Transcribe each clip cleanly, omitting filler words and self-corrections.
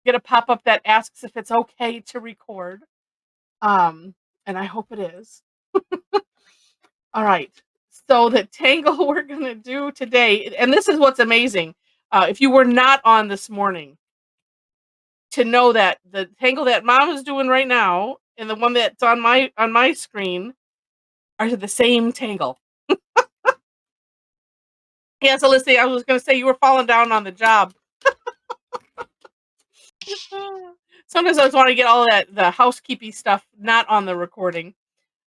get a pop-up that asks if it's okay to record. And I hope it is. All right. So the tangle we're gonna do today, and this is what's amazing. If you were not on this morning, to know that the tangle that mom is doing right now and the one that's on my screen are the same tangle. Yeah, so let's see. I was gonna say you were falling down on the job. Sometimes I just want to get all that the housekeeping stuff not on the recording,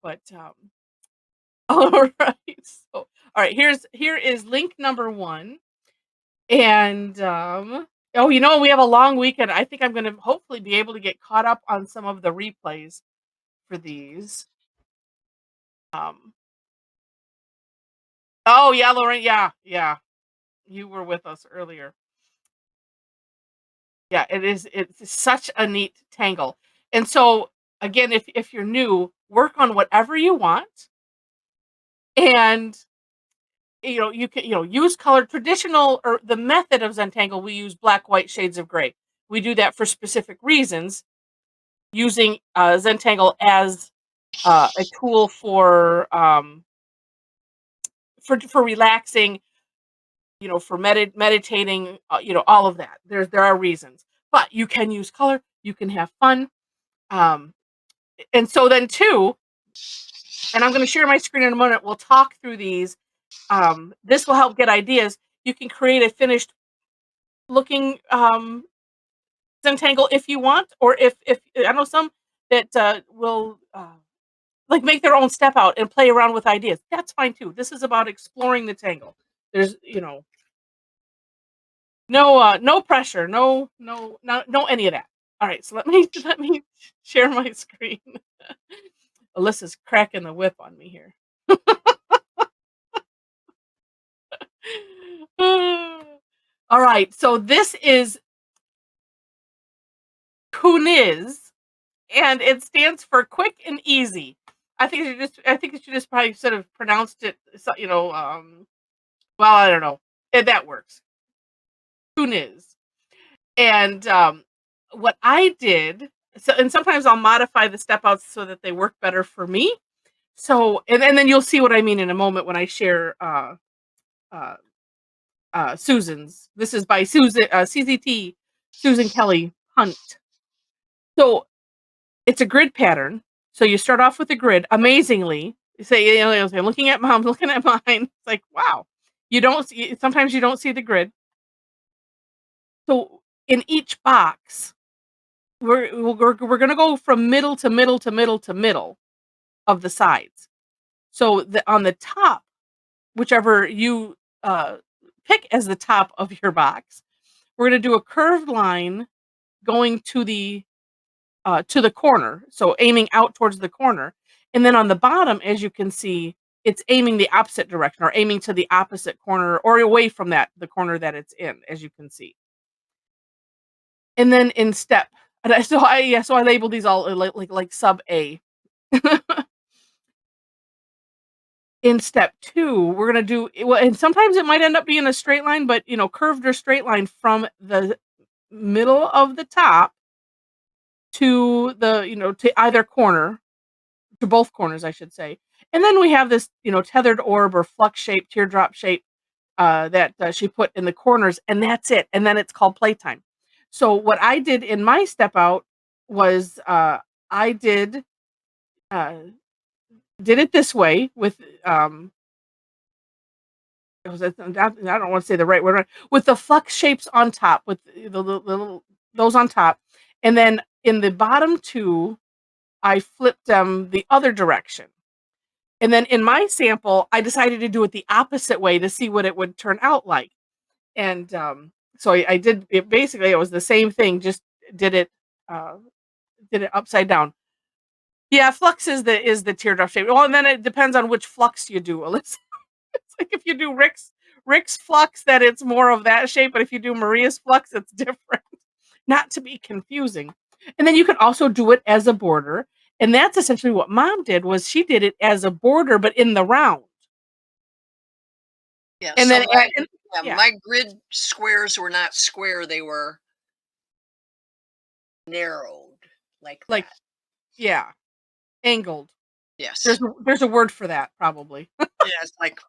but all right. So all right, here is link number one. And oh, we have a long weekend. I think I'm gonna hopefully be able to get caught up on some of the replays for these. Um oh yeah, Lorraine, yeah. You were with us earlier. Yeah, it's such a neat tangle. And so again, if you're new, work on whatever you want. And you can, use color traditional or the method of Zentangle, we use black, white shades of gray. We do that for specific reasons, using Zentangle as a tool for relaxing, for meditating, all of that. There are reasons, but you can use color. You can have fun, um, and so then too. And I'm going to share my screen in a moment. We'll talk through these. This will help get ideas. You can create a finished looking Zentangle if you want, or if I know some that will like make their own step out and play around with ideas. That's fine too. This is about exploring the tangle. There's no pressure, no any of that. All right, so let me share my screen. Alyssa's cracking the whip on me here. All right, so this is QNEZ, and it stands for quick and easy. I think it should just probably sort of pronounced it, well, I don't know. That works. QNEZ. And what I did, and sometimes I'll modify the step outs so that they work better for me. So, and then you'll see what I mean in a moment when I share uh, Susan's. This is by CZT Susan Kelley Pundt. So it's a grid pattern. So you start off with a grid. Amazingly, you say, I'm looking at mom, looking at mine. It's like, wow, sometimes you don't see the grid. So in each box, we're gonna go from middle to middle to middle to middle of the sides. So on the top, whichever you pick as the top of your box, we're gonna do a curved line going to the corner, so aiming out towards the corner. And then on the bottom, as you can see, it's aiming the opposite direction, or aiming to the opposite corner or away from the corner that it's in, as you can see. And then in step, so I label these all like sub A. In step 2, we're gonna do well, and sometimes it might end up being a straight line, but curved or straight line from the middle of the top to to either corner, to both corners, I should say. And then we have this, tethered orb or flux shape, teardrop shape that she put in the corners, and that's it. And then it's called playtime. So what I did in my step out was I uh, did it this way with I don't want to say the right word, with the flux shapes on top, with the little those on top, and then in the bottom two, I flipped them the other direction. And then in my sample, I decided to do it the opposite way to see what it would turn out like. And so I did it. Basically, it was the same thing, just did it uh, did it upside down. Yeah, flux is the teardrop shape. Well, and then it depends on which flux you do, Alyssa. It's like if you do Rick's flux, that it's more of that shape, but if you do Maria's flux, it's different. Not to be confusing. And then you can also do it as a border, and that's essentially what mom did. Was she did it as a border, but in the round. Yeah, And so then yeah, yeah. my grid squares were not square, they were narrowed like Like, that. yeah, angled. Yes. There's a word for that probably. Yeah, it's like, I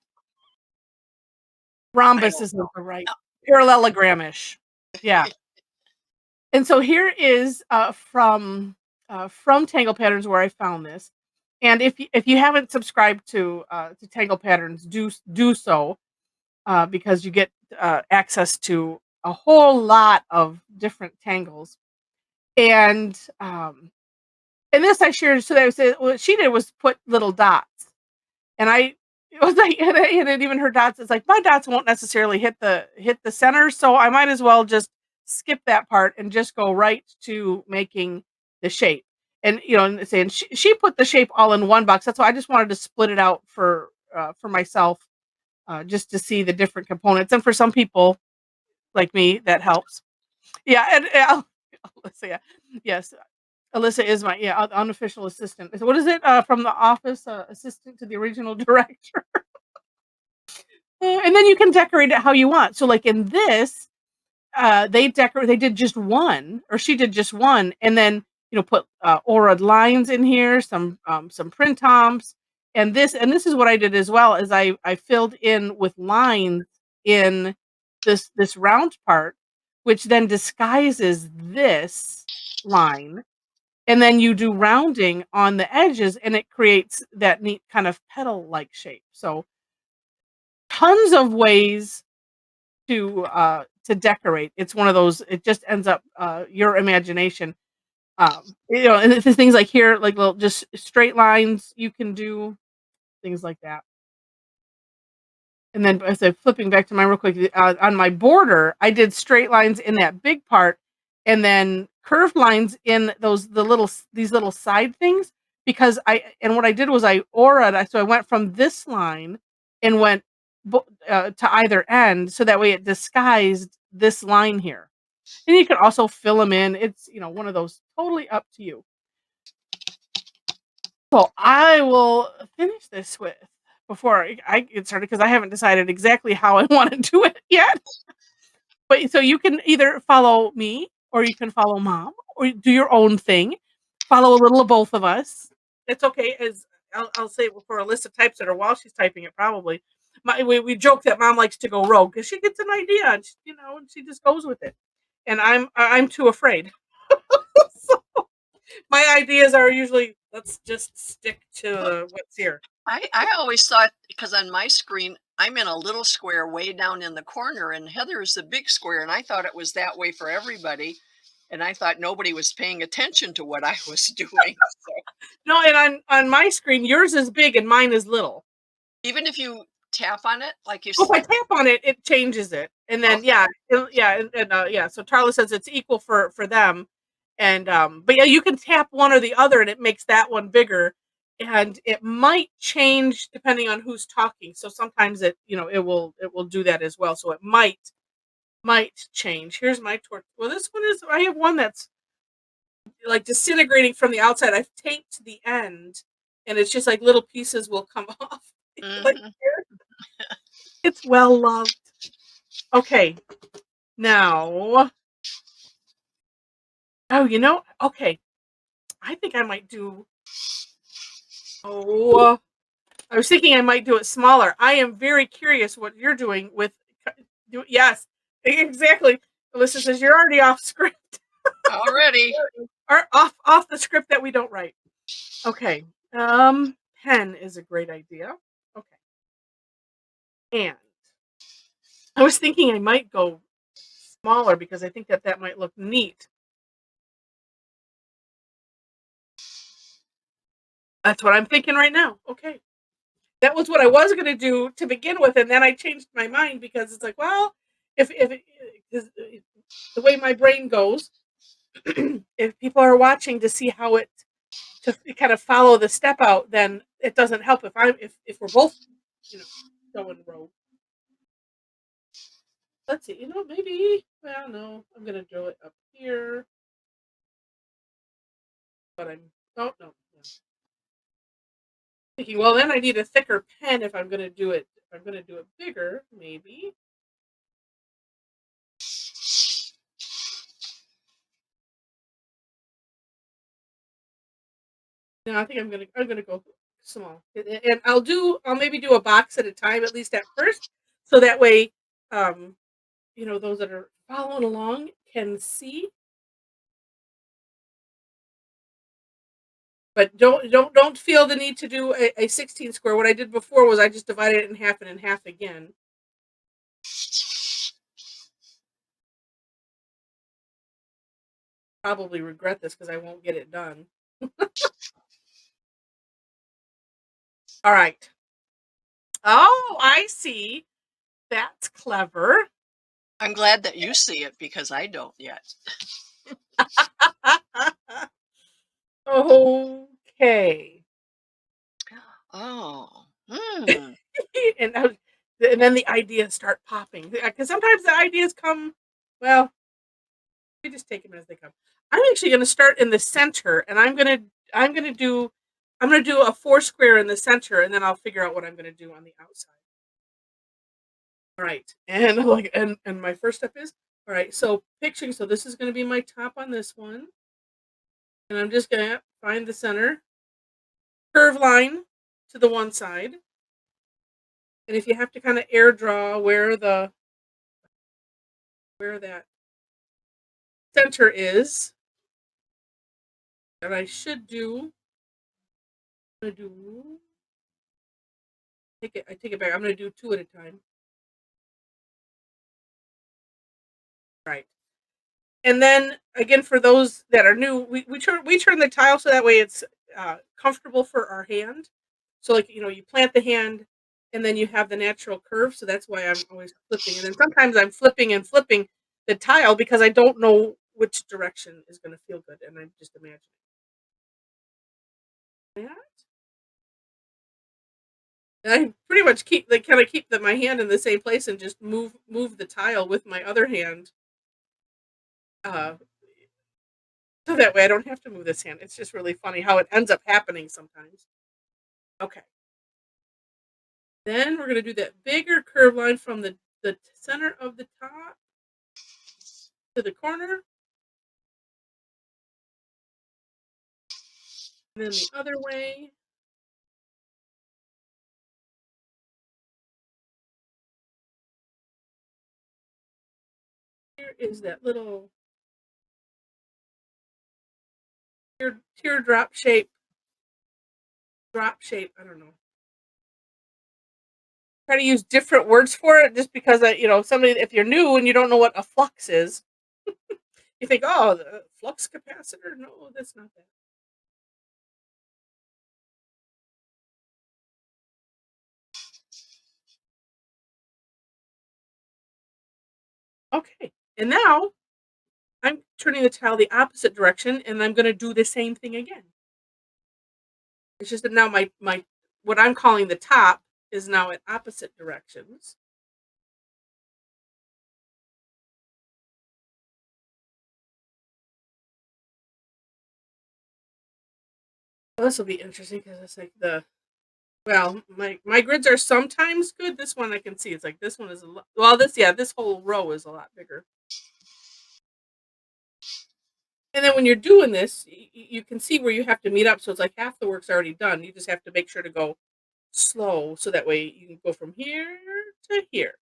Rhombus don't isn't know. the right parallelogram-ish. Yeah. And so here is from Tangle Patterns where I found this. And if you haven't subscribed to Tangle Patterns, do so because you get access to a whole lot of different tangles. And this I shared so that I said what she did was put little dots. And I it was like and even her dots, it's like my dots won't necessarily hit the center, so I might as well just skip that part and just go right to making the shape. And and saying she put the shape all in one box. That's why I just wanted to split it out for myself, just to see the different components. And for some people like me, that helps. Yeah, and Alyssa, yeah, yes, Alyssa is my unofficial assistant. So what is it from the office assistant to the original director? And then you can decorate it how you want. So like in this, they did just one, or she did just one, and then put aura lines in here, some print toms, and this is what I did as well, is I filled in with lines in this round part, which then disguises this line, and then you do rounding on the edges, and it creates that neat kind of petal like shape. So tons of ways to decorate. It's one of those, it just ends up your imagination. And it's things like here, like little just straight lines you can do, things like that. And then as I flipping back to mine real quick, on my border, I did straight lines in that big part, and then curved lines in these little side things, because what I did was I auraed. So I went from this line and went to either end, so that way it disguised this line here. And you can also fill them in. It's one of those, totally up to you. So I will finish this with before I get started, because I haven't decided exactly how I want to do it yet. But so you can either follow me or you can follow mom or do your own thing. Follow a little of both of us. It's okay. As I'll say it before Alyssa types it, or while she's typing it, probably. We joke that mom likes to go rogue because she gets an idea and and she just goes with it. And I'm too afraid. So my ideas are usually, let's just stick Well, to what's here. I always thought, because on my screen, I'm in a little square way down in the corner, and Heather is the big square, and I thought it was that way for everybody. And I thought nobody was paying attention to what I was doing. So No, and on my screen, yours is big and mine is little. even if you tap on it, like If I tap on it, it changes it, and then okay, yeah. So Tarla says it's equal for them, and but yeah, you can tap one or the other, and it makes that one bigger, and it might change depending on who's talking. So sometimes it will do that as well. So it might change. Here's my torch. Well, this one is, I have one that's like disintegrating from the outside. I've taped the end, and it's just like little pieces will come off. Like hmm here. It's well loved. Okay, now, okay, I think I might do. Oh, I was thinking I might do it smaller. I am very curious what you're doing with. Yes, exactly. Alyssa says you're already off script, already. or off the script that we don't write. Okay, pen is a great idea. Okay, and I was thinking I might go smaller because I think that might look neat. That's what I'm thinking right now. Okay. That was what I was gonna do to begin with, and then I changed my mind because it's like, well, if it 'cause, the way my brain goes, if people are watching to see how to kind of follow the step out, then it doesn't help if we're both, you know, going rogue. Let's see, maybe, well, no, I'm gonna do it up here, but oh, no. Thinking, well, then I need a thicker pen if I'm gonna do it. If I'm gonna do it bigger, maybe. No, I think I'm gonna go small, and I'll maybe do a box at a time, at least at first, so that way, um, those that are following along can see. But don't feel the need to do a 16 square. What I did before was I just divided it in half and in half again. Probably regret this because I won't get it done. All right. Oh, I see. That's clever. I'm glad that you see it because I don't yet. Okay. Oh. Hmm. and and then the ideas start popping because sometimes the ideas come. Well, we just take them as they come. I'm actually going to start in the center, and I'm gonna do a four square in the center, and then I'll figure out what I'm going to do on the outside. All right, and like and my first step is all right. So picturing, so this is going to be my top on this one, and I'm just going to find the center curve line to the one side, and if you have to kind of air draw where that center is, that I should do. I'm gonna do I take it back. I'm gonna do two at a time. Right. And then again, for those that are new, we turn the tile so that way it's comfortable for our hand. So like you plant the hand, and then you have the natural curve. So that's why I'm always flipping. And then sometimes I'm flipping and flipping the tile because I don't know which direction is going to feel good, and I'm just imagining that. And I pretty much keep my hand in the same place and just move the tile with my other hand. Uh, So that way I don't have to move this hand. It's just really funny how it ends up happening sometimes. Okay. Then we're going to do that bigger curve line from the center of the top to the corner. And then the other way. Here is that little teardrop shape. Drop shape. I don't know. Try to use different words for it just because somebody, if you're new and you don't know what a flux is, you think, oh, the flux capacitor. No, that's not that. Okay. And now I'm turning the towel the opposite direction, and I'm going to do the same thing again. It's just that now my what I'm calling the top is now at opposite directions. Well, this will be interesting because it's like my grids are sometimes good. This one I can see it's like this one is a lot. Well, this whole row is a lot bigger. And then when you're doing this, you can see where you have to meet up. So it's like half the work's already done. You just have to make sure to go slow so that way you can go from here to here.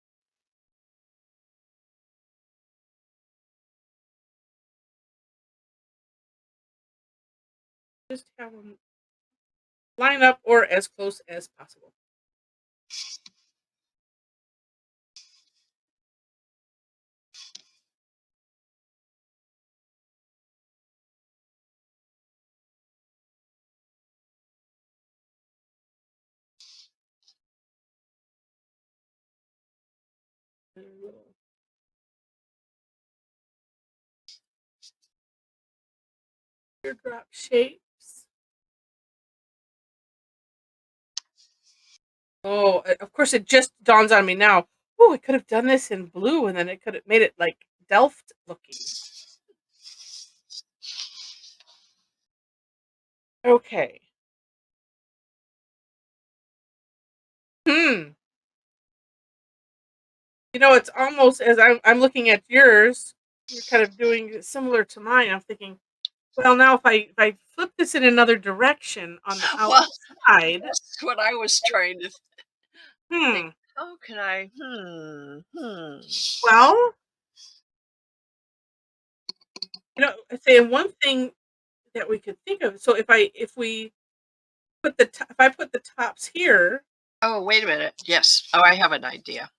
Just have them line up or as close as possible. Teardrop shapes. Oh, of course, it just dawns on me now. Oh, I could have done this in blue, and then it could have made it like Delft looking. Okay. Hmm. It's almost as I'm looking at yours. You're kind of doing similar to mine. I'm thinking, Well, now if I flip this in another direction on the Well, outside, that's what I was trying to think. hmm, How can I? well, say one thing that we could think of. So if we put if I put the tops here, Oh, wait a minute. Yes. Oh, I have an idea.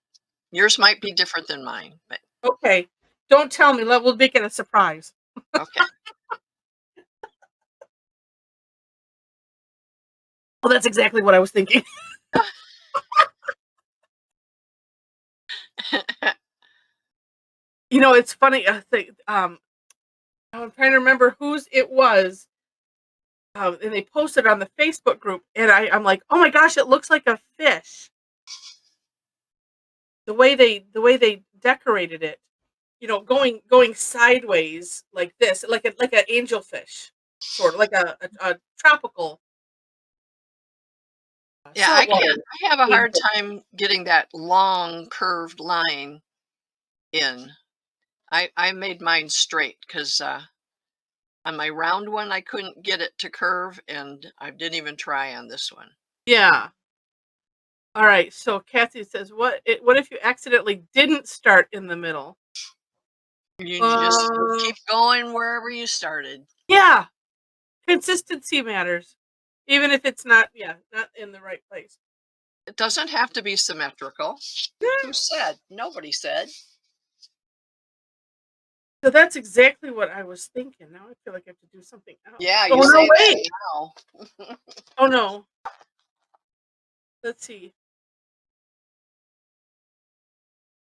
Yours might be different than mine, but okay, don't tell me. We'll make it a surprise. okay. Well, that's exactly what I was thinking. It's funny. I'm trying to remember whose it was, and they posted on the Facebook group, and I'm like, oh my gosh, it looks like a fish. The way they decorated it, going sideways like this, like an angelfish, sort of like a tropical Yeah, I saltwater can't. I have a hard angel. time getting that long curved line in. I made mine straight because on my round one I couldn't get it to curve, and I didn't even try on this one. Yeah. All right. So Kathy says, what if you accidentally didn't start in the middle? You just Uh, keep going wherever you started. yeah. Consistency matters, even if it's not, yeah, not in the right place. It doesn't have to be symmetrical. Who said? Nobody said. So that's exactly what I was thinking. Now I feel like I have to do something else. Yeah, Oh you no, say that wait. now. Oh no. Let's see.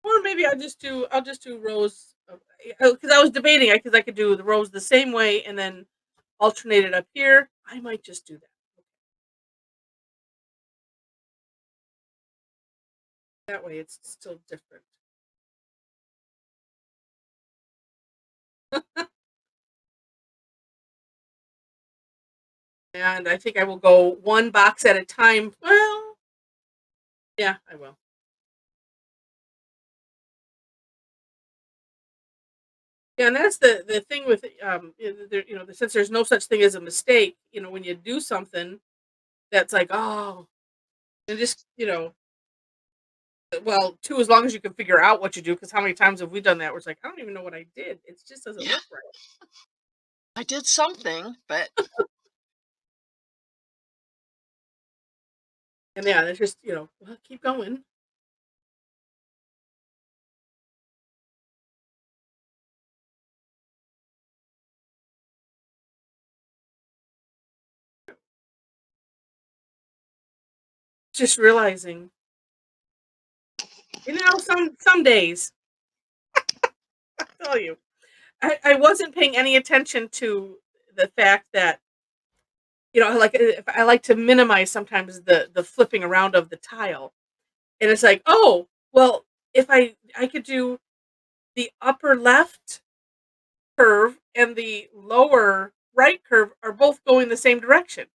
Or maybe I'll just do rows, because I was debating because I could do the rows the same way and then alternate it up here. I might just do that. That way it's still different. And I think I will go one box at a time. Well, yeah, I will. Yeah, and that's the thing with since there's no such thing as a mistake. When you do something that's like, oh, and just well, two, as long as you can figure out what you do, because how many times have we done that where it's like, I don't even know what I did. It just doesn't Yeah, look right. I did something, but And yeah, it's just, well, keep going. Just realizing, some days, I tell you, I wasn't paying any attention to the fact that, I like to minimize sometimes the flipping around of the tile. And it's like, oh, well, if I could do the upper left curve and the lower right curve are both going the same direction.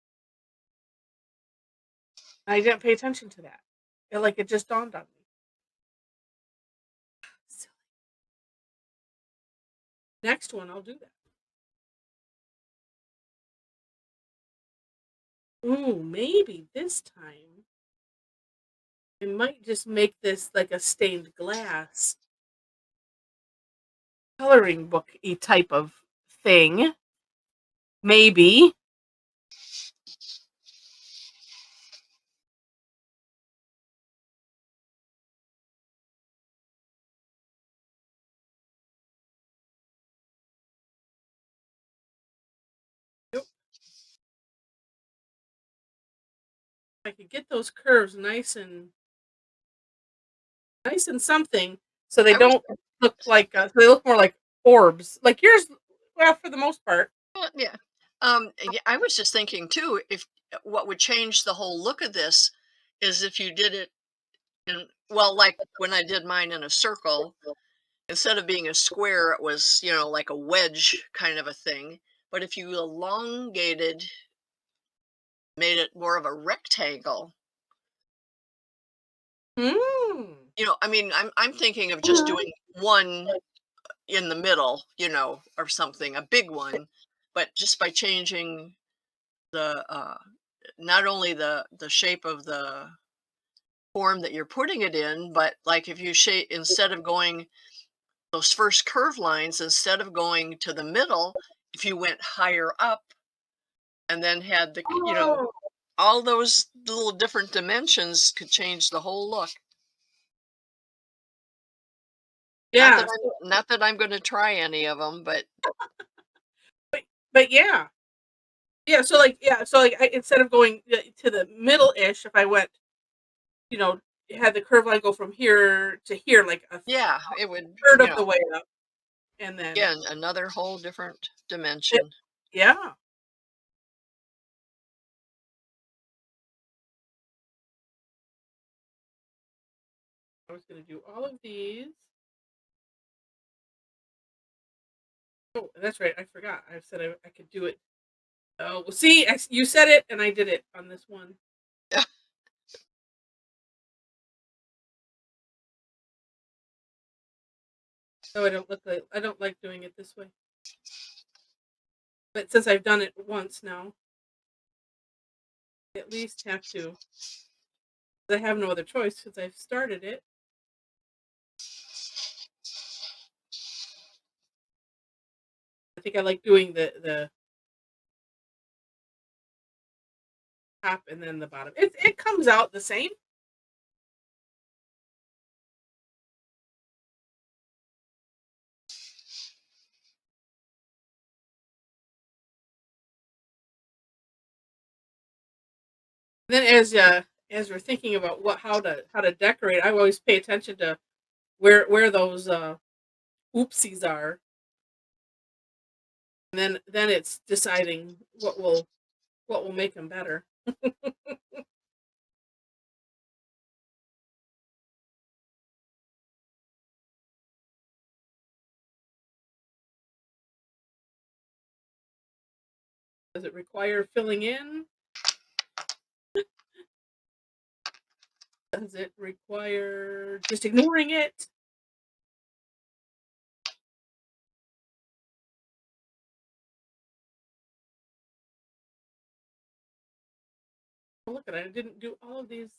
I didn't pay attention to that. It just dawned on me. So next one, I'll do that. Ooh, maybe this time I might just make this like a stained glass coloring book y type of thing. Maybe. Yep. I could get those curves nice and something, so they I was don't look like so they look more like orbs. Like yours, well, for the most part. yeah. Yeah, I was just thinking too, if what would change the whole look of this is if you did it in, well, like when I did mine in a circle, instead of being a square, it was, like a wedge kind of a thing. But if you elongated, made it more of a rectangle, Hmm. I mean, I'm thinking of just doing one in the middle, or something, a big one. but just by changing the not only the shape of the form that you're putting it in, but like if you shape, instead of going those first curve lines, instead of going to the middle, if you went higher up and then had the, Oh, all those little different dimensions could change the whole look. Not that yeah. I'm going to try any of them, but But yeah. Yeah, so, like yeah, so, like, I instead of going, to the middle-ish, if I went, you know, had the curve line go from here to here, like, a yeah, it would, third of the way up, and then again, another whole different it dimension. yeah. I was gonna do all of these. Oh, that's right, I forgot. I said I could do it. Oh, well, see, you said it, and I did it on this one. So I don't like doing it this way. But since I've done it once now, I at least have to. I have no other choice since I've started it. I think I like doing the top and then the bottom. It comes out the same. Then as we're thinking about how to decorate, I always pay attention to where those oopsies are. And then it's deciding what will make them better. Does it require filling in? Does it require just ignoring it? Oh, look at it. I didn't do all of these.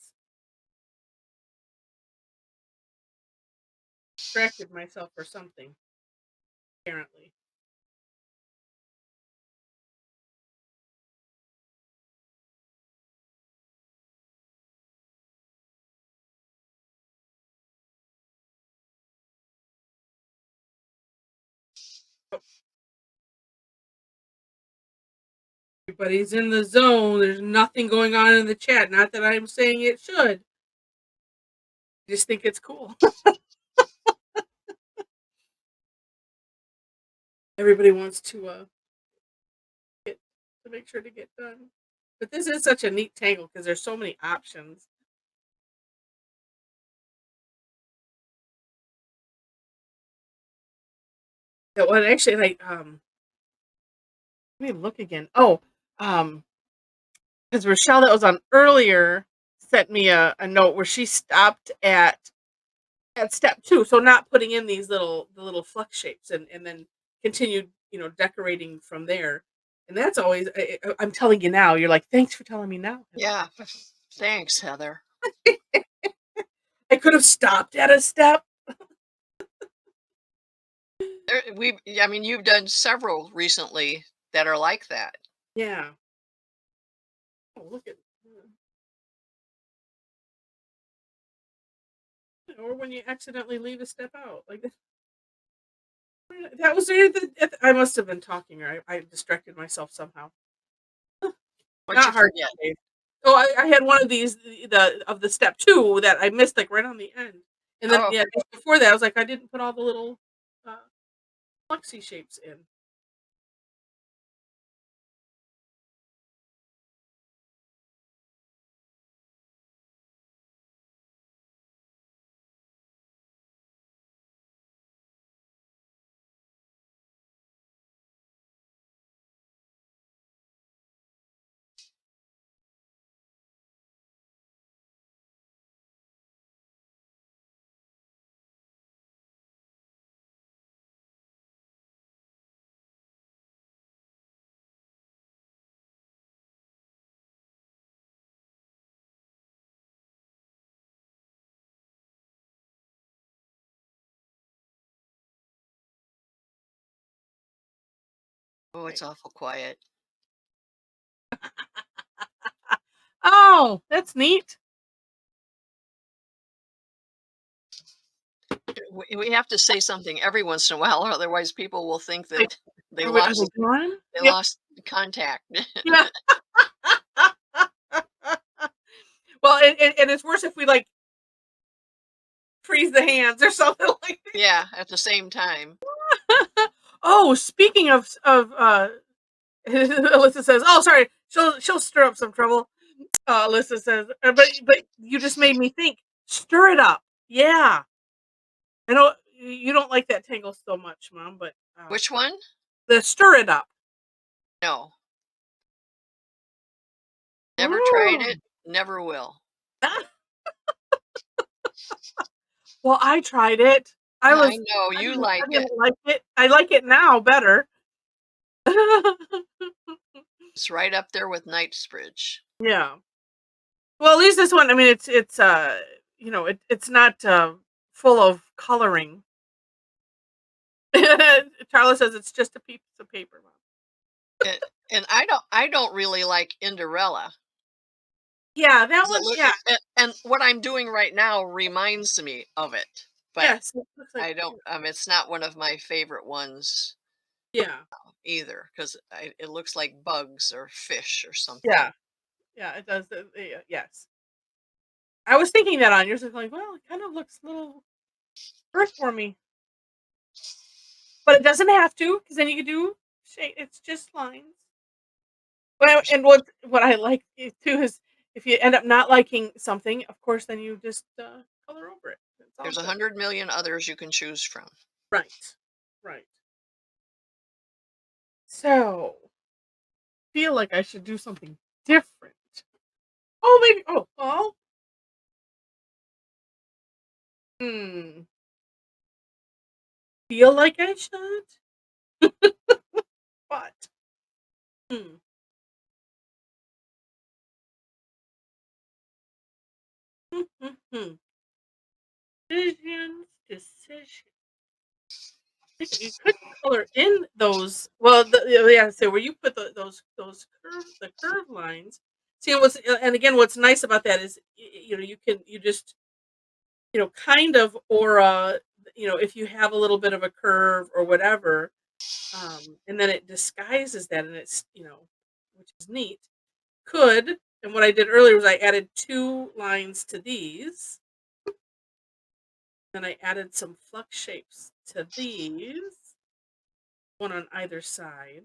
Distracted myself for something, apparently. Oh, everybody's in the zone. There's nothing going on in the chat. Not that I'm saying it should. I just think it's cool. Everybody wants get to make sure to get done. But this is such a neat tangle because there's so many options. That one actually like let me look again. Oh, um, because Rochelle that was on earlier sent me a note where she stopped at step two, so not putting in the little flux shapes and then continued, decorating from there. And that's always I'm telling you now. You're like, thanks for telling me now. Yeah, thanks, Heather. I could have stopped at a step. I mean, you've done several recently that are like that. Yeah. Oh, look at. Or when you accidentally leave a step out, like that was there. I must have been talking, or I distracted myself somehow. What you Not hard forget? to say. Oh, I had one of these of the step two that I missed like right on the end, and then Oh, yeah, just before that I was like I didn't put all the little uh, flexi shapes in. Oh, it's Right. awful quiet. Oh, that's neat. We have to say something every once in a while, or otherwise people will think Like, that they are they lost gone? they Yep. lost contact. Yeah. Well, and it's worse if we, like, freeze the hands or something like Yeah, at the same time. that. Oh, speaking of Alyssa says, "Oh, sorry, she'll stir up some trouble." Alyssa says, but you just made me think. Stir it up. Yeah. I know you don't like that tangle so much, Mom, but Which one? the stir it up. No. Never tried Ooh. it, never will. Well, I tried it. I know, you I like it. didn't like it. I like it now better. It's right up there with Knightsbridge. Yeah. Well, at least this one, I mean, it's not full of coloring. Charlotte says it's just a piece of paper, Mom. And and I don't really like Inderella. Yeah, that 'Cause it one. look Yeah. and what I'm doing right now reminds me of it, but Yes. It looks like. I don't, it's not one of my favorite ones Yeah. either, 'cause it looks like bugs or fish or Yeah. something. Yeah. It does. Yes. I was thinking that on yours. I was like, well, it kind of looks a little earthwormy, but it doesn't have to, because then you could do shade. It's just lines. Well, and what I like too is if you end up not liking something, of course, then you just color over it. It's all There's good. 100 million others you can choose from. Right. Right. So feel like I should do something different. Oh, maybe. Oh, well. Hmm. Feel like I should, but hmm. Decisions. You could color in those. Well, yeah. So where you put those curve lines. See, and again, what's nice about that is you just kind of aura. If you have a little bit of a curve or whatever, and then it disguises that, and it's which is neat. Could and what I did earlier was I added two lines to these. Then I added some flux shapes to these, one on either side.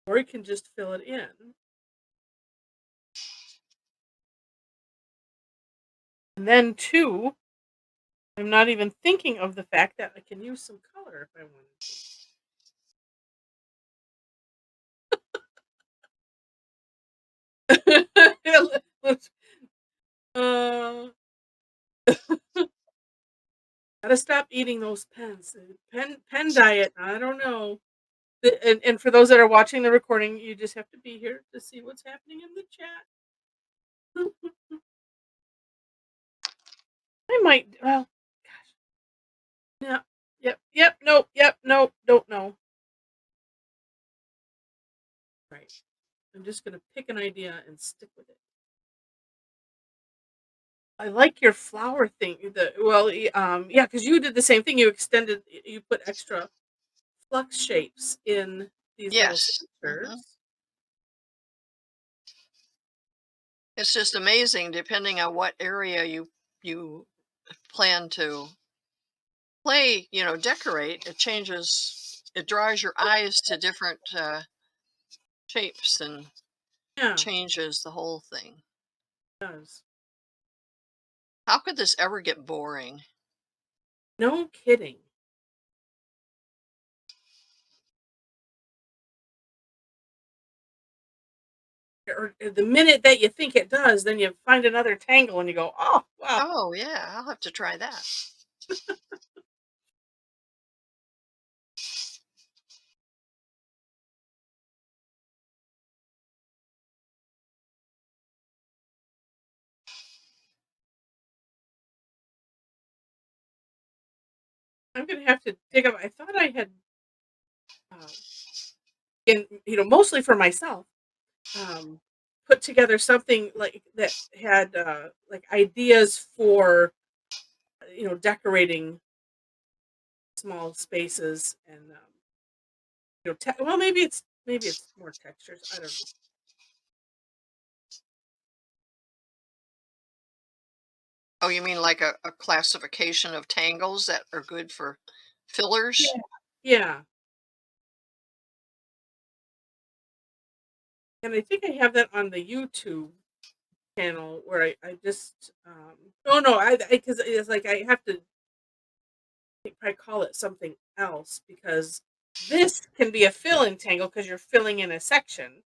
Or you can just fill it in. And then two, I'm not even thinking of the fact that I can use some color if I wanted to. uh, gotta stop eating those pens. Pen diet. I don't know. And for those that are watching the recording, you just have to be here to see what's happening in the chat. I might. Well, yeah. Yep. Yep. Nope. Yep. Nope. Don't know. Right. I'm just gonna pick an idea and stick with it. I like your flower thing. Yeah, because you did the same thing. You put extra flux shapes in these little Yes. Mhm. centers. It's just amazing depending on what area you plan to play, decorate, it changes, it draws your eyes to different shapes and Yeah, it changes the whole thing. does. How could this ever get boring? No kidding. Or the minute that you think it does, then you find another tangle and you go, "Oh, wow." Oh, yeah, I'll have to try that. I'm gonna have to dig up. I thought I had, uh, mostly for myself, um, put together something like that had like ideas for decorating small spaces and well, maybe it's more textures. I don't know. Oh, you mean like a classification of tangles that are good for fillers? Yeah. Yeah, and I think I have that on the YouTube channel where I just oh no, I because it's like I have to probably call it something else because this can be a fill-in tangle because you're filling in a section,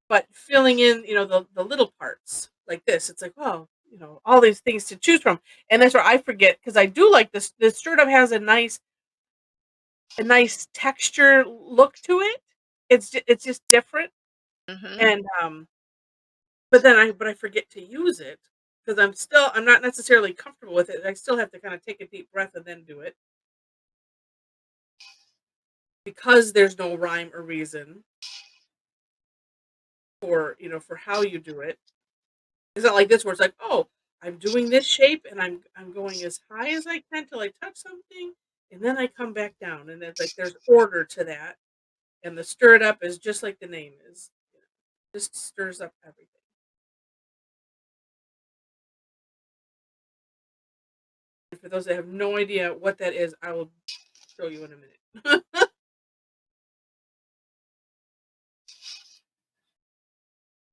but filling in, the little parts like this, it's like, oh, all these things to choose from. And that's where I forget because I do like this. This stirred up has a nice texture look to it. It's just different. Mhm. And but I forget to use it because I'm not necessarily comfortable with it. I still have to kind of take a deep breath and then do it because there's no rhyme or reason for how you do it. It's not like this where it's like, oh, I'm doing this shape and I'm going as high as I can till I touch something, and then I come back down, and it's like there's order to that. And the stir it up is just like the name is, just stirs up everything. And for those that have no idea what that is, I will show you in a minute.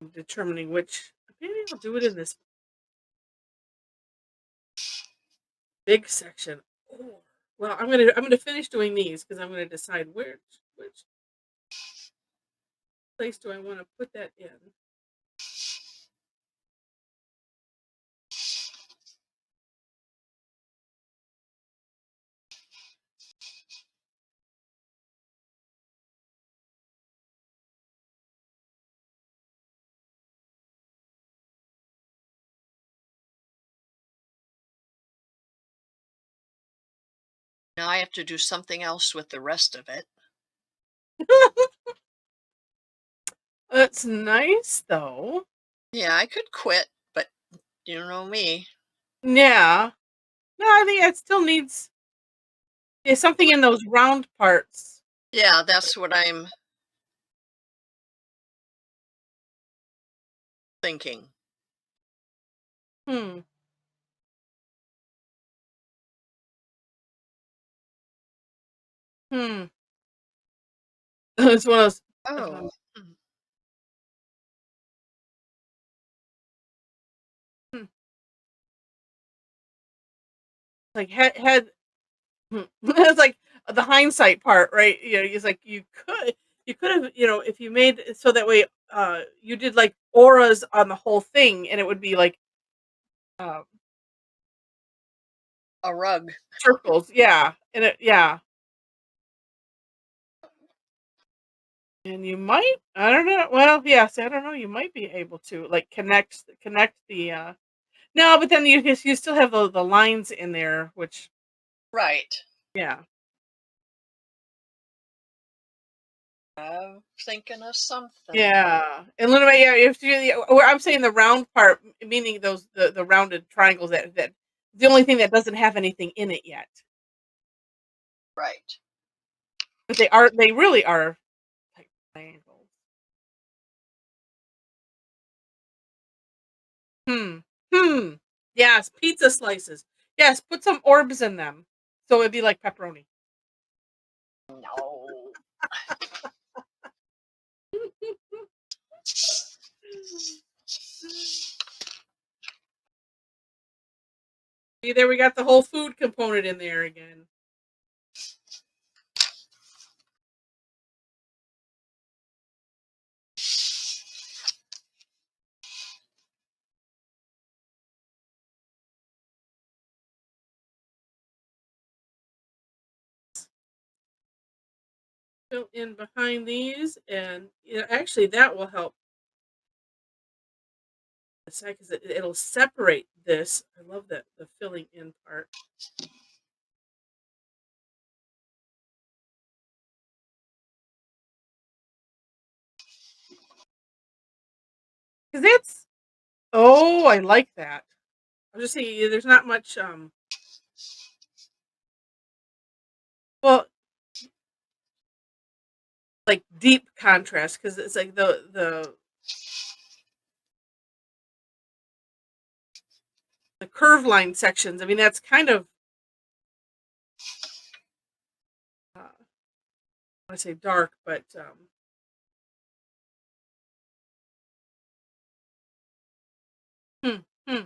I'm determining which. Maybe I'll do it in this big section. Or well, I'm gonna finish doing these because I'm gonna decide which place do I want to put that in. Now I have to do something else with the rest of it. That's nice though. Yeah, I could quit, but you know me. Yeah. No, I think it still needs something in those round parts. Yeah, that's what I'm thinking. Hmm. Hmm. It's one of those. Oh. Um, Mm. hmm, like had. It's like the hindsight part, right? It's like you could have, if you made it so that way, you did like auras on the whole thing, and it would be like um, A rug. circles, yeah, yeah. And you might, I don't know. Well, yes, I don't know. You might be able to like connect the. No, but then you still have the lines in there, which Right. yeah, I'm thinking of something. yeah. And little bit, yeah. If you, yeah, well, I'm saying the round part, meaning the rounded triangles that the only thing that doesn't have anything in it yet, Right. but they really are like triangles. Hmm. Hmm. Yes, pizza slices. Yes, put some orbs in them, so it'd be like pepperoni. No. See, there we got the whole food component in there again. Fill in behind these, and actually that will help a sec because it'll separate this. I love that the filling in part. 'Cause that's oh, I like that. I'm just saying there's not much, well, like, deep contrast because it's like the curve line sections, I mean, that's kind of, I wanna say dark, but, hmm, hmm,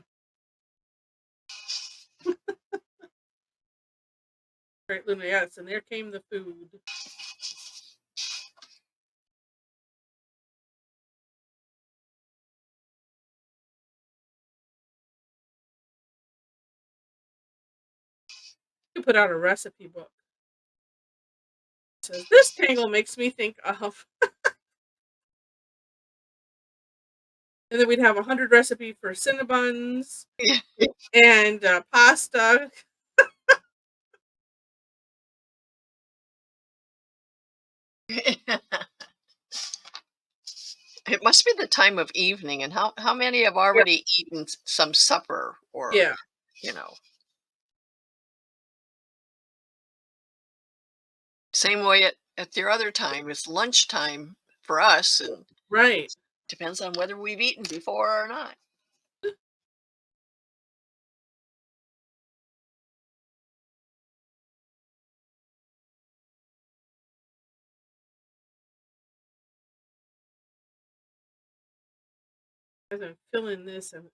right, Luna, yes, and there came the food. You put out a recipe book. It says, "This tangle makes me think of," and then we'd have 100 recipe for Cinnabons and, pasta. It must be the time of evening, and how many have Yeah, already eaten some supper or, yeah, you know, same way at your other time. It's lunchtime for us, and right. depends on whether we've eaten before or not. 'Cause I'm feeling this, I'm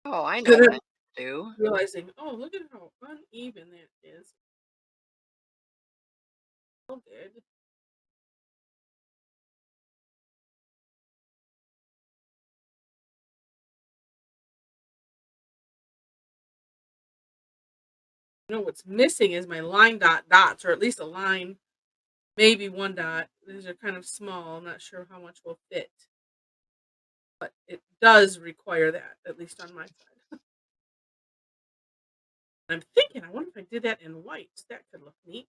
Oh, I know then what I'm I do. realizing, "Oh, look at how uneven that is." All good. You know what's missing is my line dots, or at least a line, maybe 1 dot. These are kind of small, I'm not sure how much will fit, but it does require that, at least on my side. I'm thinking, I wonder if I did that in white, that could look neat.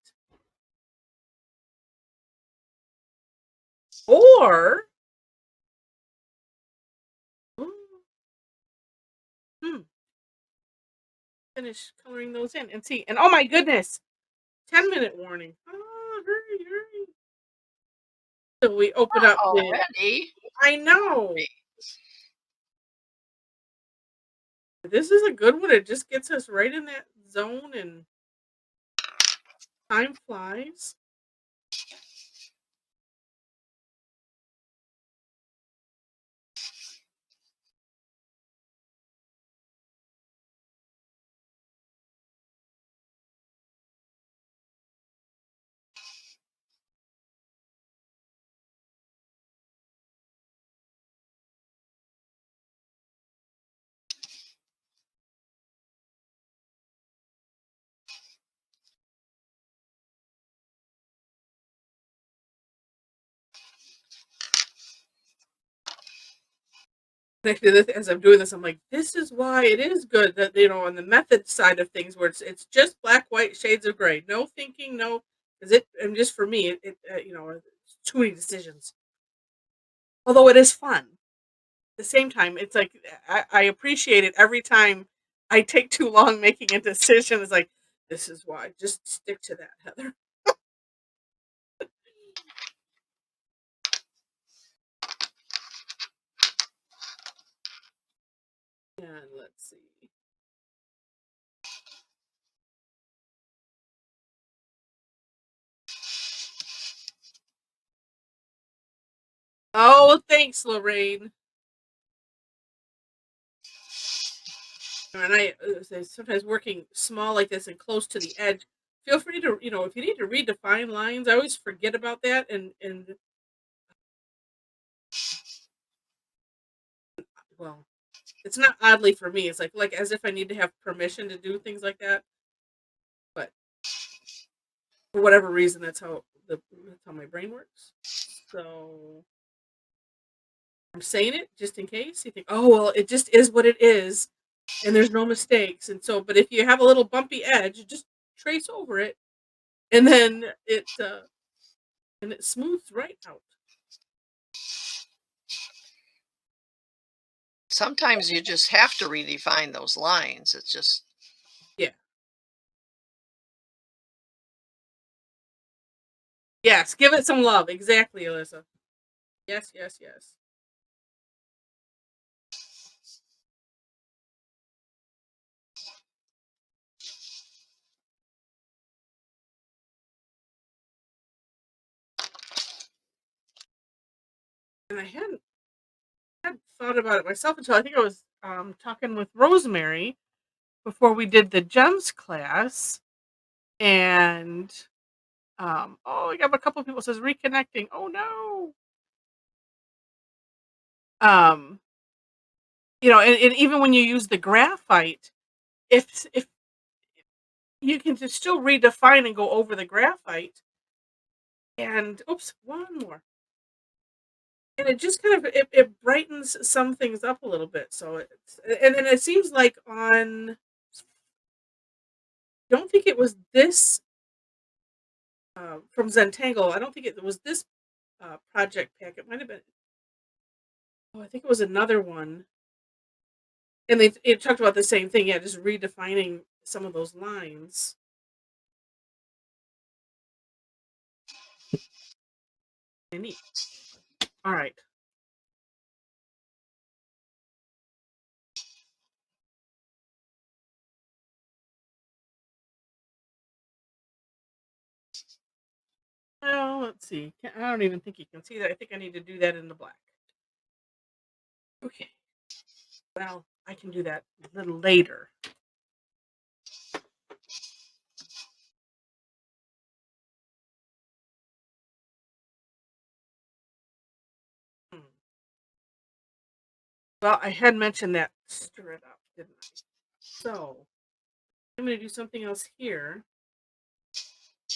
Or ooh, hmm, finish coloring those in and see, and oh my goodness, 10-minute warning. Oh, hurry, hurry. So we open up the, Already? I know. This is a good one, it just gets us right in that zone, and time flies. Actually, as I'm doing this, I'm like, this is why it is good that, on the method side of things, where it's just black, white, shades of gray, no thinking, no, because it, and just for me, it's too many decisions. Although it is fun, at the same time, it's like I appreciate it every time I take too long making a decision. It's like, this is why. Just stick to that, Heather. And let's see. Oh, thanks, Lorraine. And say sometimes working small like this and close to the edge, feel free to, if you need to redefine lines, I always forget about that. And well, it's not oddly for me. It's like as if I need to have permission to do things like that. But for whatever reason, that's how my brain works. So I'm saying it just in case you think, oh well, it just is what it is, and there's no mistakes. And so, but if you have a little bumpy edge, just trace over it, and then it smooths right out. Sometimes you just have to redefine those lines. It's just Yeah. Yes, give it some love. Exactly, Alyssa. Yes, yes, yes. And I hadn't thought about it myself until I think I was talking with Rosemary before we did the gems class. And oh, I got a couple of people says reconnecting. Oh no. Um, and even when you use the graphite, if you can just still redefine and go over the graphite, and oops, one more. And it just kind of it brightens some things up a little bit. So it's and then it seems like on I don't think it was this from Zentangle. I don't think it was this project pack. It might have been. Oh, I think it was another one. And it talked about the same thing. Yeah, just redefining some of those lines. Neat. All right. Well, let's see. I don't even think you can see that. I think I need to do that in the black. Okay. Well, I can do that a little later. Hmm. Well, I had mentioned that stir it up, didn't I? So I'm going to do something else here.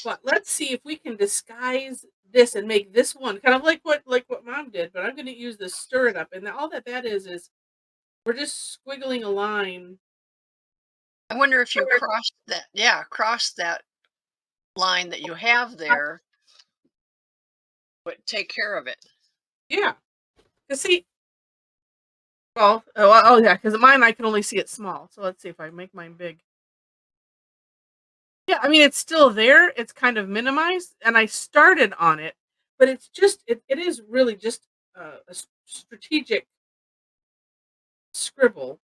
But let's see if we can disguise this and make this one kind of like what Mom did. But I'm going to use the stir it up, and all that is we're just squiggling a line. I wonder if you cross that, yeah, cross that line that you have there, but take care of it. Yeah. Cause see, oh yeah, because mine I can only see it small. So let's see if I make mine big. Yeah, I mean it's still there. It's kind of minimized, and I started on it, but it's just it is really just a strategic scribble.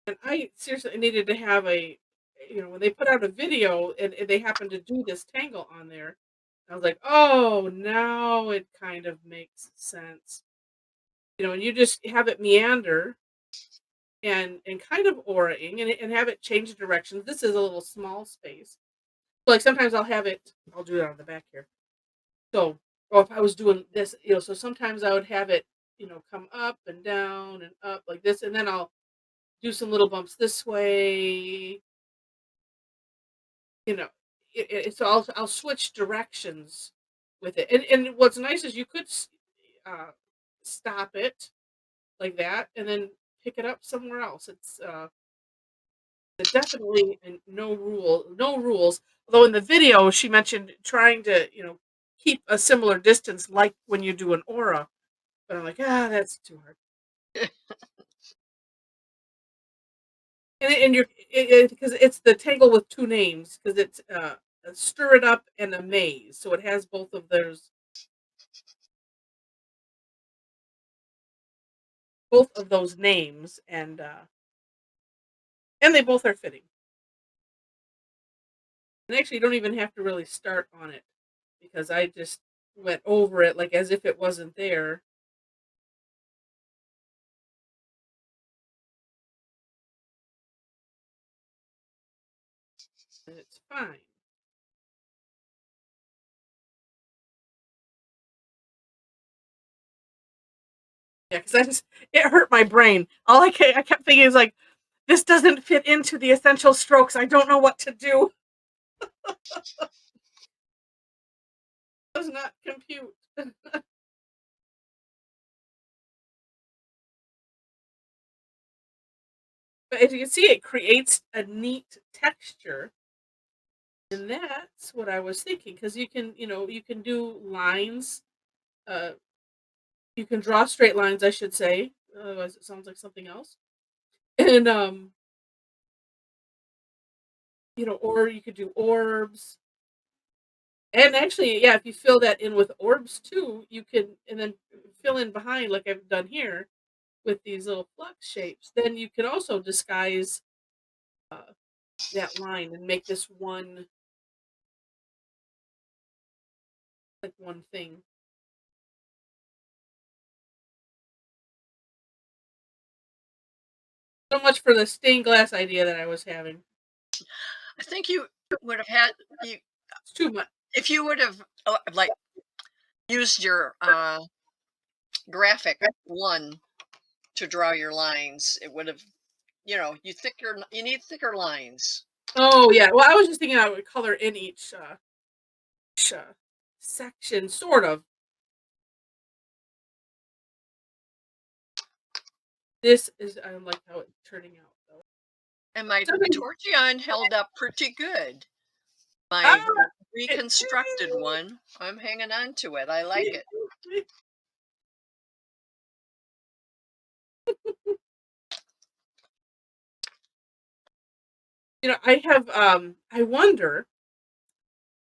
And I seriously needed to have when they put out a video and they happened to do this tangle on there, I was like, oh, now it kind of makes sense. And you just have it meander and kind of auraing and have it change directions. This is a little small space. So like sometimes I'll do it on the back here. So, or if I was doing this, so sometimes I would have it, come up and down and up like this, and then I'll do some little bumps this way, you know. So I'll switch directions with it. And what's nice is you could uh, stop it like that and then pick it up somewhere else. It's definitely no rules. Although in the video she mentioned trying to keep a similar distance like when you do an aura, but I'm like that's too hard. And you're because it's the tangle with two names because it's a stir it up and a maze, so it has both of those names, and they both are fitting. And actually, you don't even have to really start on it because I just went over it like as if it wasn't there, and it's fine. Yeah, because it hurt my brain. I kept thinking is like, this doesn't fit into the essential strokes. I don't know what to do. Does not compute. But as you can see, it creates a neat texture, and that's what I was thinking. Because you can do lines, uh, You can draw straight lines, I should say. Otherwise, it sounds like something else. And or you could do orbs. And actually, yeah, if you fill that in with orbs too, you can, and then fill in behind like I've done here with these little flux shapes. Then you can also disguise that line and make this one thing. So much for the stained glass idea that I was having. I think you would have had It's too much. if you would have like used your graphic one to draw your lines, it would have, you need thicker lines. Oh yeah. Well, I was just thinking I would color in each section, sort of. This is, I like how it's turning out though. And my Tortillion held up pretty good. My Ah, reconstructed one, I'm hanging on to it. I like it. I have I wonder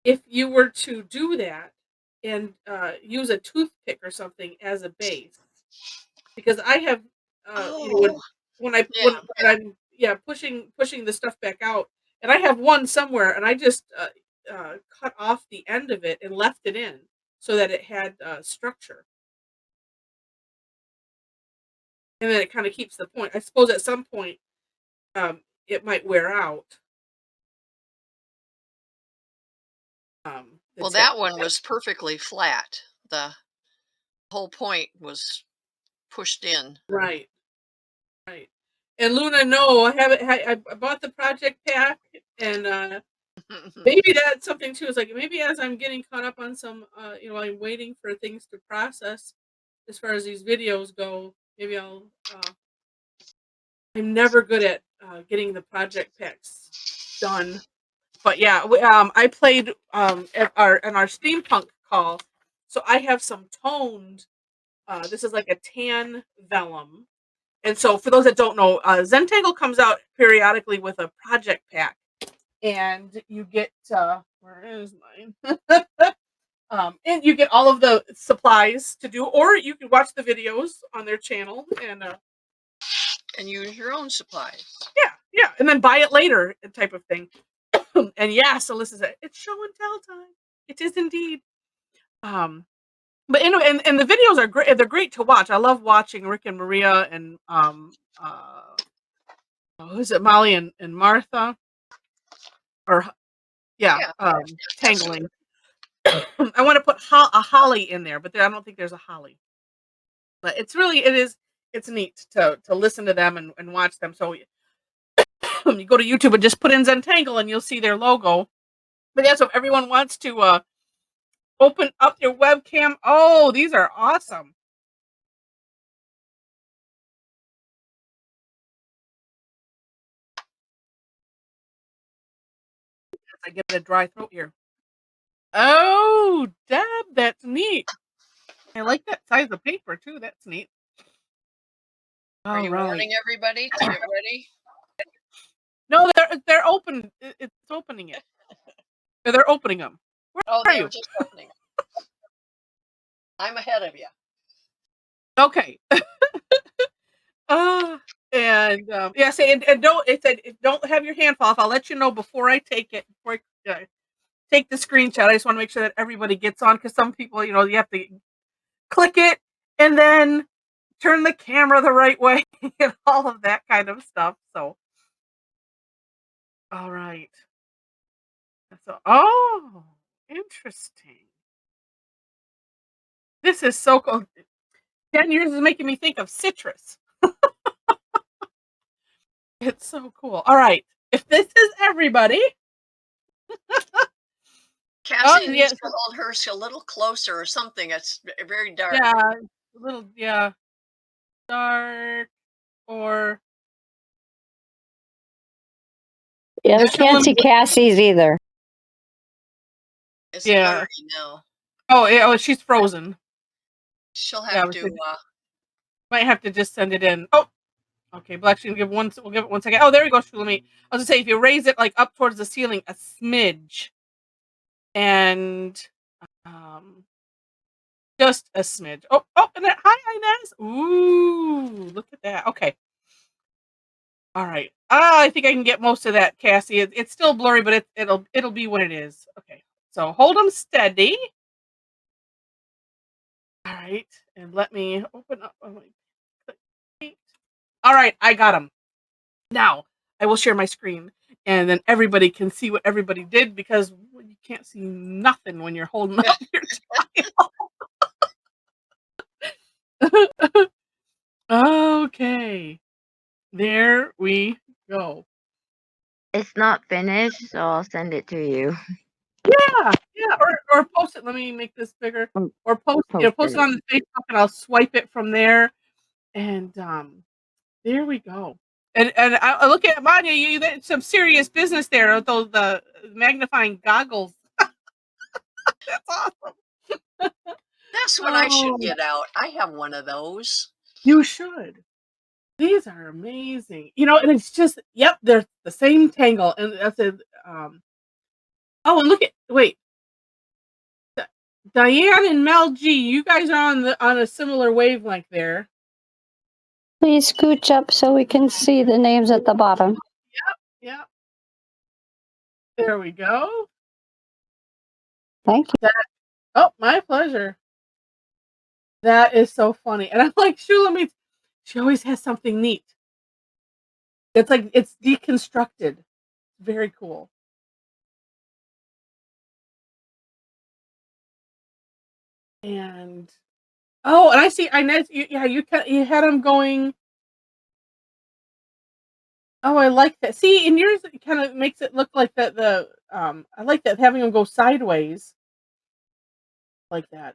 if you were to do that and use a toothpick or something as a base, because I have Oh, when I yeah. when I'm pushing the stuff back out, and I have one somewhere, and I just cut off the end of it and left it in so that it had structure, and then it kind of keeps the point. I suppose at some point it might wear out. Well, that one was perfectly flat. The whole point was pushed in. Right. Right. And Luna, no, I haven't I bought the project pack, and maybe that's something too. It's like maybe as I'm getting caught up on some I'm waiting for things to process as far as these videos go, maybe I'll I'm never good at getting the project packs done. But yeah, I played at our steampunk call. So I have some toned this is like a tan vellum. And so, for those that don't know, Zentangle comes out periodically with a project pack, and you get where is mine? And you get all of the supplies to do, or you can watch the videos on their channel and use your own supplies. Yeah, and then buy it later, type of thing. And yeah, so Alyssa said it's show and tell time. It is indeed. But anyway, and the videos are great. They're great to watch. I love watching Rick and Maria and who's it, Molly and Martha, or Tangling. I want to put a holly in there, but I don't think there's a holly. But it's neat to listen to them and watch them. So you go to YouTube and just put in Zentangle and you'll see their logo. But yeah, so if everyone wants to open up your webcam, oh, these are awesome. I get a dry throat here. Oh, Deb, that's neat. I like that size of paper too. That's neat. Are you warning everybody to get ready? No, they're open. It's opening it. They're opening them. Where are you? Just opening. I'm ahead of you. Okay. And don't have your hand fall off. I'll let you know before I take it. Before I take the screenshot, I just want to make sure that everybody gets on, because some people, you have to click it and then turn the camera the right way and all of that kind of stuff. So, all right. So, interesting. This is so cool. 10 years is making me think of citrus. It's so cool. All right. If this is everybody. Cassie needs to hold hers a little closer or something. It's very dark. Yeah, a little, dark, or. Yeah, I can't see Cassie's either. It's blurry now. Oh, she's frozen. She'll Yeah, have to. might have to just send it in. Oh, okay. But actually, we'll give it 1 second. Oh, there we go, Shulamit. I was gonna say, if you raise it like up towards the ceiling a smidge, and just a smidge. Oh, and then, hi, Inez. Ooh, look at that. Okay. All right. I think I can get most of that, Cassie. It's still blurry, but it'll be what it is. Okay. So hold them steady. All right, and let me open up. All right, I got them. Now I will share my screen, and then everybody can see what everybody did, because you can't see nothing when you're holding up your tile. Okay, there we go. It's not finished, so I'll send it to you. Yeah, or post it. Let me make this bigger. Or post it Post on the Facebook, and I'll swipe it from there. And there we go. And I look at Manya. You did some serious business there with those the magnifying goggles. That's awesome. That's what I should get out. I have one of those. You should. These are amazing. And it's just, yep, they're the same tangle. And that's a oh, and wait. Diane and Mel G, you guys are on a similar wavelength there. Please scooch up so we can see the names at the bottom. Yep. There we go. Thank you. Oh, my pleasure. That is so funny. And I'm like, Shulamit, she always has something neat. It's like it's deconstructed. Very cool. And and I see Inez. You had them going. Oh, I like that. See, in yours, it kind of makes it look like that. I like that, having them go sideways like that.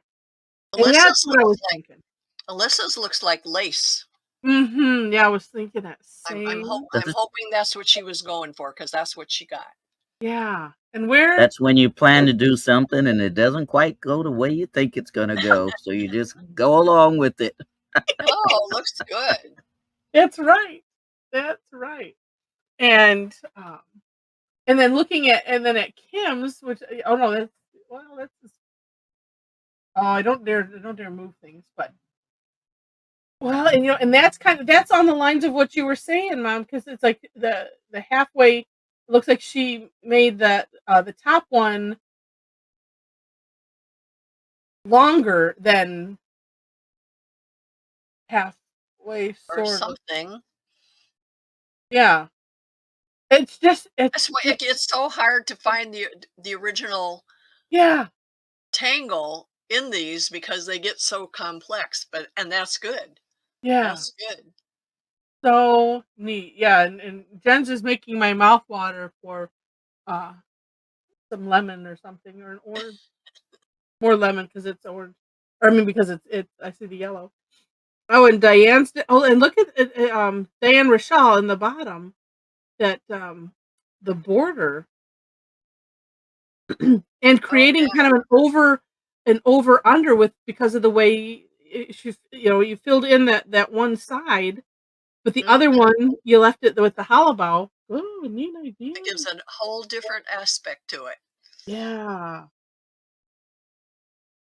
And that's what I was thinking. Alyssa's looks like lace. Mm-hmm. Yeah, I was thinking that I'm same. hoping that's what she was going for, because that's what she got. Yeah, and where? That's when you plan to do something and it doesn't quite go the way you think it's going to go. So you just go along with it. Oh, looks good. That's right. That's right. And then looking at Kim's, which that's I don't dare move things, but and that's on the lines of what you were saying, Mom, because it's like the halfway. It looks like she made that the top one longer than halfway, Or sort of. something. Yeah, it's so hard to find the original tangle in these, because they get so complex. And that's good. Yeah, that's good. So neat. Yeah, and Jen's is making my mouth water for some lemon or something, or an orange. More lemon because it's orange. Or I mean, because it's I see the yellow. Oh, and Diane's. Oh, and look at Diane Rochelle in the bottom. That the border and creating kind of an over under with, because of the way you filled in that one side, but the other one you left it with the hollow bow. Oh, neat idea. It gives a whole different aspect to it. Yeah.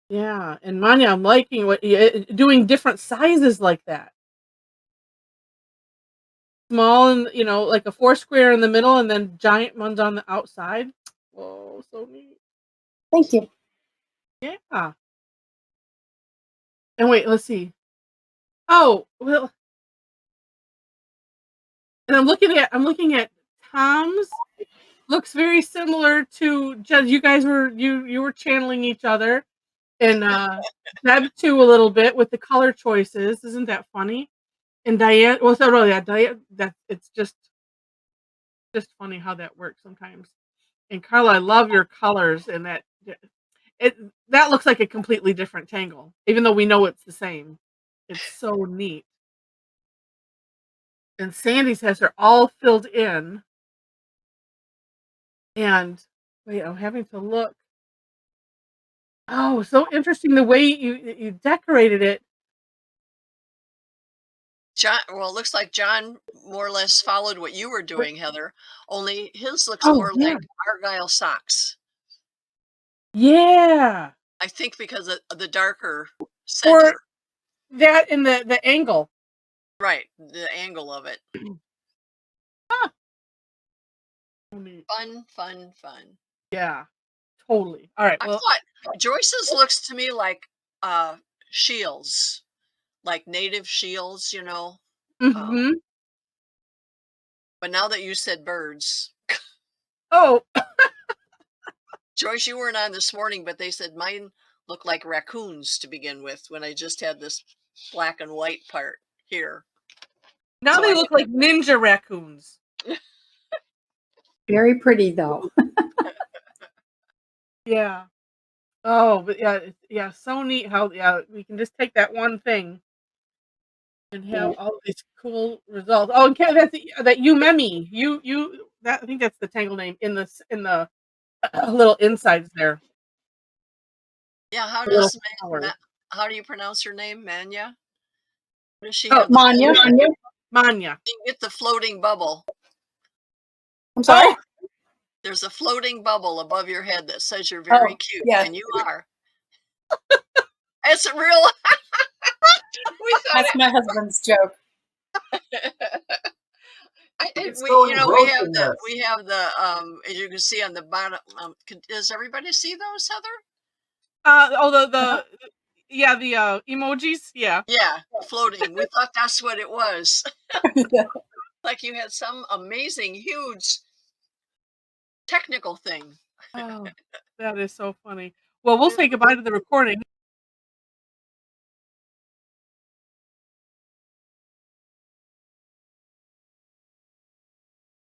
Yeah, and Manya, I'm liking what doing different sizes like that. Small and like a 4 square in the middle, and then giant ones on the outside. Whoa, so neat. Thank you. Yeah. And wait, let's see. Oh, well, and I'm looking at Tom's. Looks very similar to Jen. You guys were you were channeling each other, and Deb too, a little bit with the color choices. Isn't that funny? And Diane, well, so no, yeah, Diane. That it's just funny how that works sometimes. And Carla, I love your colors, and that looks like a completely different tangle, even though we know it's the same. It's so neat. And Sandy's has her all filled in. And wait, I'm having to look. Oh, so interesting the way you decorated it. John, well, it looks like John more or less followed what you were doing, Heather, only his looks Oh, more yeah. like Argyle socks. Yeah. I think because of the darker Or center. that and the angle. Right, the angle of it. Huh. Neat. Fun, fun, fun. Yeah, totally. All right. I Well, thought Joyce's looks to me like shields, like native shields, you know. hmm But now that you said birds, oh, Joyce, you weren't on this morning, but they said mine look like raccoons to begin with when I just had this black and white part here. now So they I look like ninja raccoons. Very pretty though. Yeah. Oh, but yeah, so neat how we can just take that one thing and have all these cool results. Oh, and that's that Umemi. That I think that's the tangle name in the little insides there. Yeah, how The little does flower. how do you pronounce her name? Manya? Does she Oh, have the Manya. Manya. you get the floating bubble? I'm sorry. Oh, There's a floating bubble above your head that says you're very cute, yeah. and you are. It's a real. We thought That's my husband's joke. we have the as you can see on the bottom. Does everybody see those, Heather? the emojis. Yeah. Yeah, floating. We thought that's what it was. Yeah. Like you had some amazing, huge technical thing. Oh, that is so funny. Well, we'll say goodbye to the recording.